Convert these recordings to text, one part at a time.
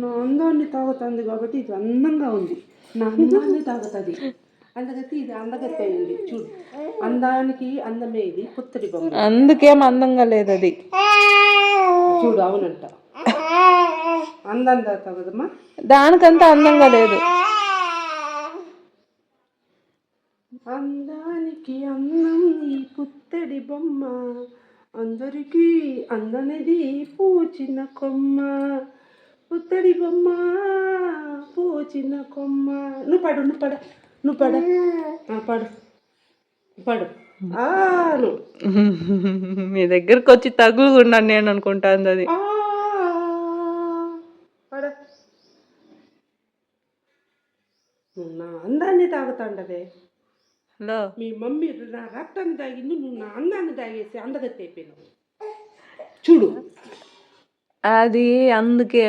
నా అందాన్ని తాగుతుంది కాబట్టి ఇది అందంగా ఉంది. నా అందాన్ని తాగుతుంది అందుకని ఇది అందగత్తే అయింది. చూడు, అందానికి అందమే ఇది పుత్తడి బొమ్మ. అందుకేం అందంగా లేదు అది. చూడు, అవునంట. అందంగా తాగదమ్మా, దానికంతా అందంగా లేదు. అందానికి అందం ఈ పుత్తడి బొమ్మ, అందరికీ అందనిది పూచిన కొమ్మ, పుత్తడి బొమ్మ పూచిన కొమ్మ. నువ్వు పడు, నువ్వు పడ, నువ్వు పడ, పడు పడు. మీ దగ్గరకు వచ్చి తగులుకున్నాను నేను అనుకుంటాను అది. పడ. నువ్వు నా అందాన్ని తాగుతాండవే. హలో, మీ మమ్మీ నా రక్తాన్ని తాగింది, నువ్వు నా అందాన్ని తాగేసి అందగత్తే అయిపోయినావు. చూడు, అది అందుకే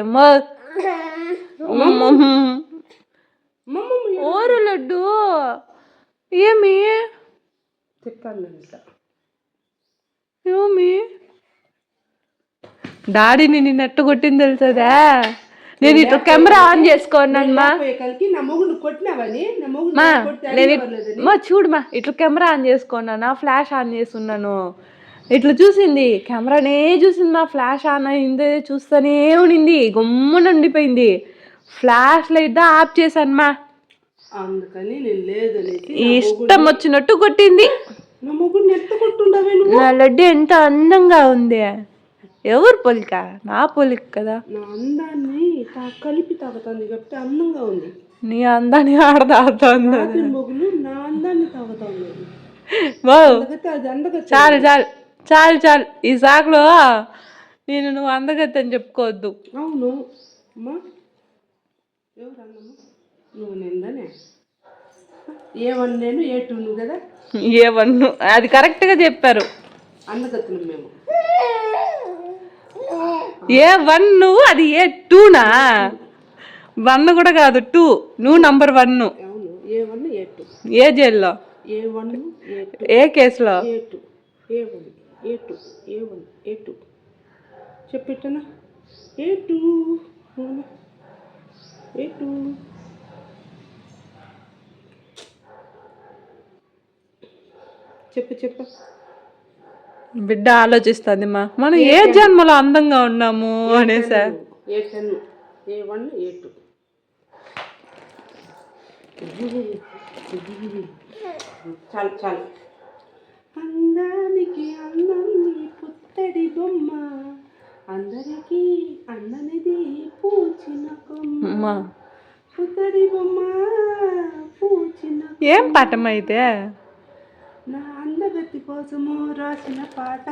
ఓరు లడ్డు ఏమి చెప్పాను. ఏమి డాడీని నిన్నట్టు కొట్టింది తెలుసదా? నేను ఇట్లా కెమెరా ఆన్ చేసుకోన్నాను మా చూడుమా, ఇట్లా కెమెరా ఆన్ చేసుకున్నాను, ఫ్లాష్ ఆన్ చేస్తున్నాను. ఇట్లా చూసింది, కెమెరానే చూసింది, మా ఫ్లాష్ ఆన్ అయింది, చూస్తూనే ఉండింది, గమ్మున ఉండిపోయింది. ఫ్లాష్ లైట్ ఆఫ్ చేశాను మా, అందుకని నేను లేదని ఇష్టం వచ్చినట్టు కొట్టింది. నా లడ్డు ఎంత అందంగా ఉంది. ఎవరు పొలిక? నా పొలిక కదా. నా అందాన్ని కలిపి తాగుతుంది కాబట్టి అందంగా ఉంది. నీ అందాన్ని ఆడ తాగుతుంది. మొగులు నా అందాన్ని తాగుతుంది. చాలు చాలు చాలు చాలు, ఈ సాకులో నేను నువ్వు అందగత్తి అని చెప్పుకోవద్దు. అవును అమ్మా, ఎవరు అన్నమ్మా? నువ్వు నిందనే ఏ1 నేను ఏ2 నువ్వు కదా. ఏ1 అది కరెక్ట్గా చెప్పారు. అందగత్తులు మేము. ఏ1 నువ్వు, అది ఏ2నా? 1 కూడా కాదు, 2. నువ్వు నంబర్ 1. అవును, ఏ1 ఏ2. ఏ జైల్లో? ఏ1 ఏ2. ఏ కేసులో? ఏ2 ఏ1 ఏ2 ఏ1 ఏ2 చెప్పిట్టనా? ఏ2 ఏ2 చెప్పు. బిడ్డ ఆలోచిస్తుంది మా, మనం ఏ జన్మలో అందంగా ఉన్నాము అనేసా. ఏ10 ఏ1 ఏ2. చాలు. అందానికి అందం నీ పుత్తడి బొమ్మ, అందరికీ అందనిది పూచిన కొమ్మ, పుత్తడి బొమ్మ పూచిన. ఏం పాఠం అయితే? నా అందగత్తి కోసము రాసిన పాట.